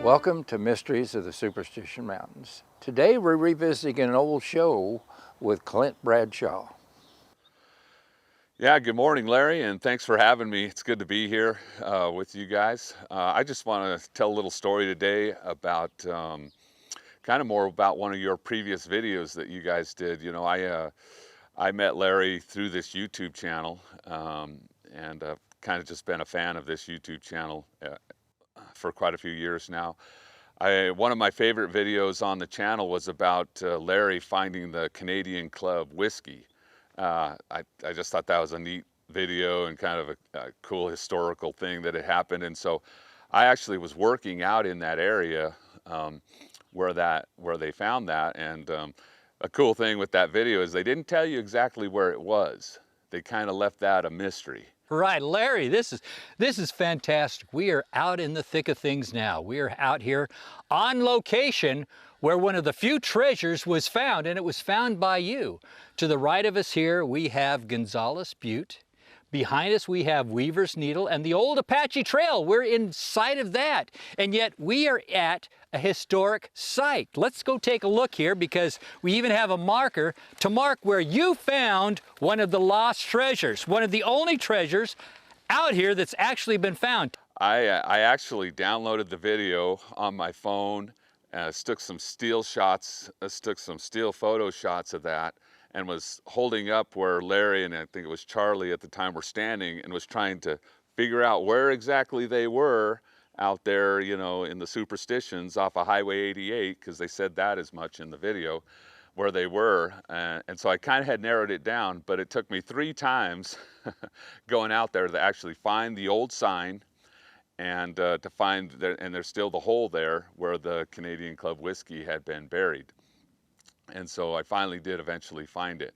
Welcome to Mysteries of the Superstition Mountains. Today we're revisiting an old show with Clint Bradshaw. Yeah, good morning, Larry, and thanks for having me. It's good to be here with you guys. I just want to tell a little story today about kind of more about one of your previous videos that you guys did. You know, I met Larry through this YouTube channel, and kind of just been a fan of this YouTube channel for quite a few years now. One of my favorite videos on the channel was about Larry finding the Canadian Club whiskey. I just thought that was a neat video and kind of a cool historical thing that had happened. And so I actually was working out in that area where they found that. And a cool thing with that video is they didn't tell you exactly where it was. They kind of left that a mystery. Right, Larry, this is fantastic. We are out in the thick of things now. We are out here on location where one of the few treasures was found, and it was found by you. To the right of us here, we have Gonzales Butte. Behind us, we have Weaver's Needle and the old Apache Trail. We're inside of that, and yet we are at a historic site. Let's go take a look here because we even have a marker to mark where you found one of the lost treasures, one of the only treasures out here that's actually been found. I actually downloaded the video on my phone, took some still shots, took some still photo shots of that, and was holding up where Larry and I think it was Charlie at the time were standing, and was trying to figure out where exactly they were out there, you know, in the Superstitions off of Highway 88, because they said that as much in the video where they were. And so I kind of had narrowed it down, but it took me 3 times going out there to actually find the old sign and to find, and there's still the hole there where the Canadian Club whiskey had been buried. And so I finally did eventually find it.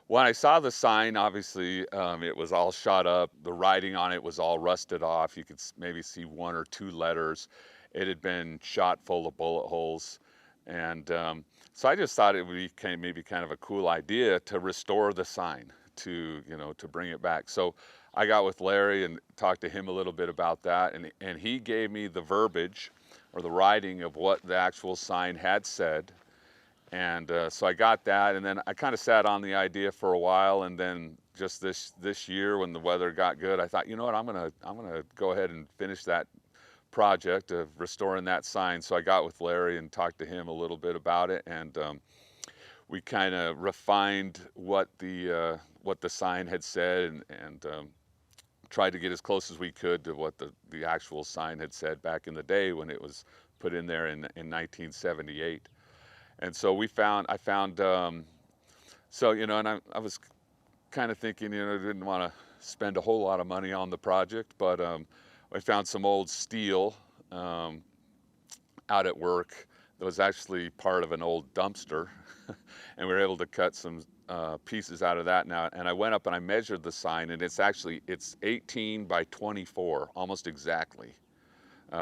When I saw the sign, obviously it was all shot up. The writing on it was all rusted off. You could maybe see 1 or 2 letters. It had been shot full of bullet holes. And so I just thought it would be maybe kind of a cool idea to restore the sign, to bring it back. So I got with Larry and talked to him a little bit about that. And he gave me the verbiage or the writing of what the actual sign had said. And so I got that, and then I kind of sat on the idea for a while, and then just this year when the weather got good, I thought, you know what, I'm gonna go ahead and finish that project of restoring that sign. So I got with Larry and talked to him a little bit about it, and we kind of refined what the sign had said, and tried to get as close as we could to what the actual sign had said back in the day when it was put in there in 1978. And so I found, so, you know, and I was kind of thinking, you know, didn't want to spend a whole lot of money on the project, but I found some old steel out at work that was actually part of an old dumpster, and we were able to cut some pieces out of that now. And I went up and I measured the sign, and it's 18 by 24, almost exactly,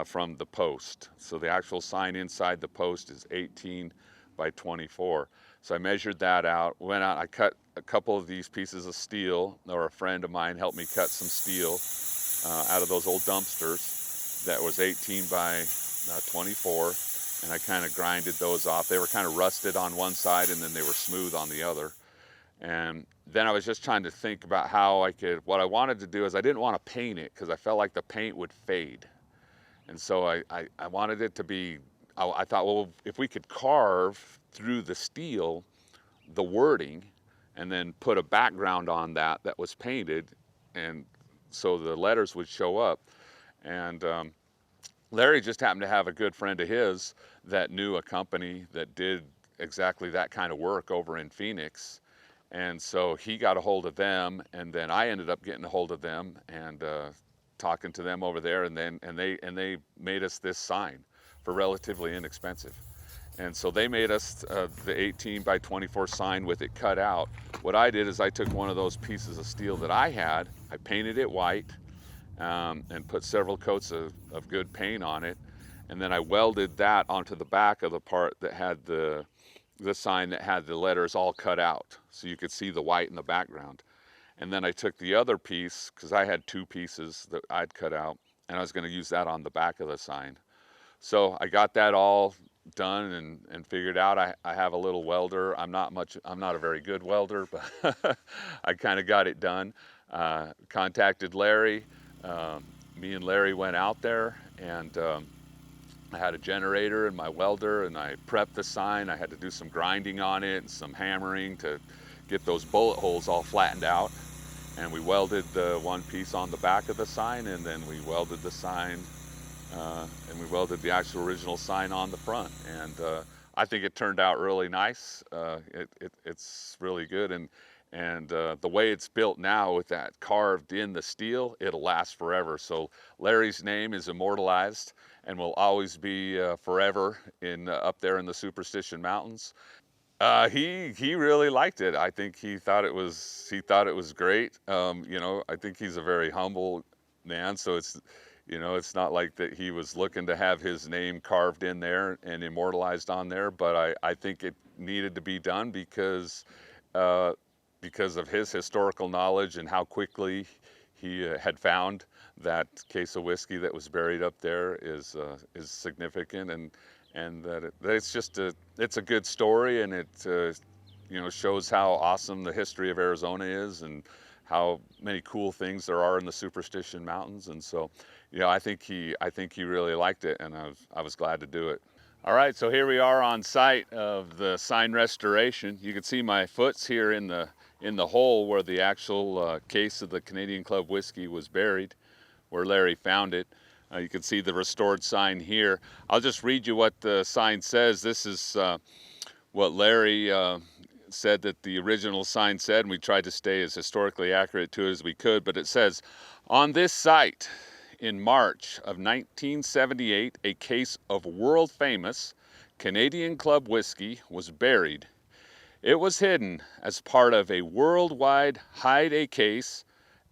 from the post. So the actual sign inside the post is 18 by 24. So I measured that out, went out, I cut a couple of these pieces of steel, or a friend of mine helped me cut some steel out of those old dumpsters that was 18 by 24, and I kind of grinded those off. They were kind of rusted on one side and then they were smooth on the other. And then I was just trying to think about how what I wanted to do is I didn't want to paint it because I felt like the paint would fade. And so I wanted it to be, I thought, well, if we could carve through the steel the wording and then put a background on that was painted, and so the letters would show up. And Larry just happened to have a good friend of his that knew a company that did exactly that kind of work over in Phoenix. And so he got a hold of them, and then I ended up getting a hold of them and talking to them over there, and they made us this sign for relatively inexpensive. And so they made us the 18 by 24 sign with it cut out. What I did is I took one of those pieces of steel that I had, I painted it white, and put several coats of good paint on it, and then I welded that onto the back of the part that had the sign that had the letters all cut out, so you could see the white in the background. And then I took the other piece, because I had 2 pieces that I'd cut out, and I was going to use that on the back of the sign. So I got that all done and figured out. I have a little welder. I'm not a very good welder, but I kind of got it done. Contacted Larry. Me and Larry went out there, and I had a generator and my welder, and I prepped the sign. I had to do some grinding on it and some hammering to get those bullet holes all flattened out. And we welded the one piece on the back of the sign, and then we welded the sign, and we welded the actual original sign on the front. And I think it turned out really nice. It's really good. And the way it's built now with that carved in the steel, it'll last forever. So Larry's name is immortalized and will always be forever in up there in the Superstition Mountains. He really liked it. I think he thought it was great. You know, I think he's a very humble man, so it's, you know, it's not like that he was looking to have his name carved in there and immortalized on there, but I think it needed to be done because of his historical knowledge and how quickly he had found that case of whiskey that was buried up there is significant, and that it's a good story, and it you know, shows how awesome the history of Arizona is and how many cool things there are in the Superstition Mountains. And so, you know, I think he really liked it, and I was glad to do it. All right, so here we are on site of the sign restoration. You can see my foot's here in the hole where the actual case of the Canadian Club whiskey was buried, where Larry found it. You can see the restored sign here. I'll just read you what the sign says. This is what Larry said that the original sign said, and we tried to stay as historically accurate to it as we could, but it says, "On this site, in March of 1978, a case of world-famous Canadian Club whiskey was buried. It was hidden as part of a worldwide hide a case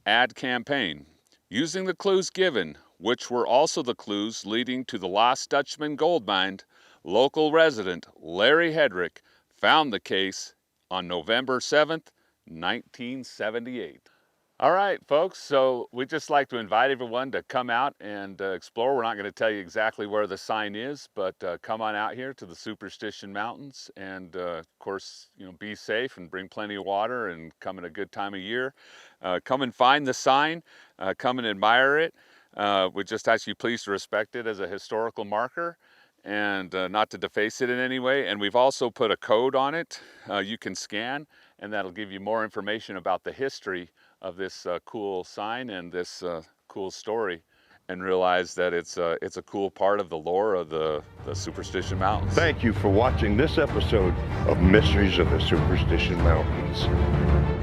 ad campaign. Using the clues given, which were also the clues leading to the Lost Dutchman gold mine, local resident Larry Hedrick found the case on November 7th, 1978. All right, folks, so we'd just like to invite everyone to come out and explore. We're not going to tell you exactly where the sign is, but come on out here to the Superstition Mountains, and of course, you know, be safe and bring plenty of water and come in a good time of year. Come and find the sign, come and admire it. We just ask you please to respect it as a historical marker and not to deface it in any way. And we've also put a code on it you can scan, and that'll give you more information about the history of this cool sign and this cool story, and realize that it's a cool part of the lore of the Superstition Mountains. Thank you for watching this episode of Mysteries of the Superstition Mountains.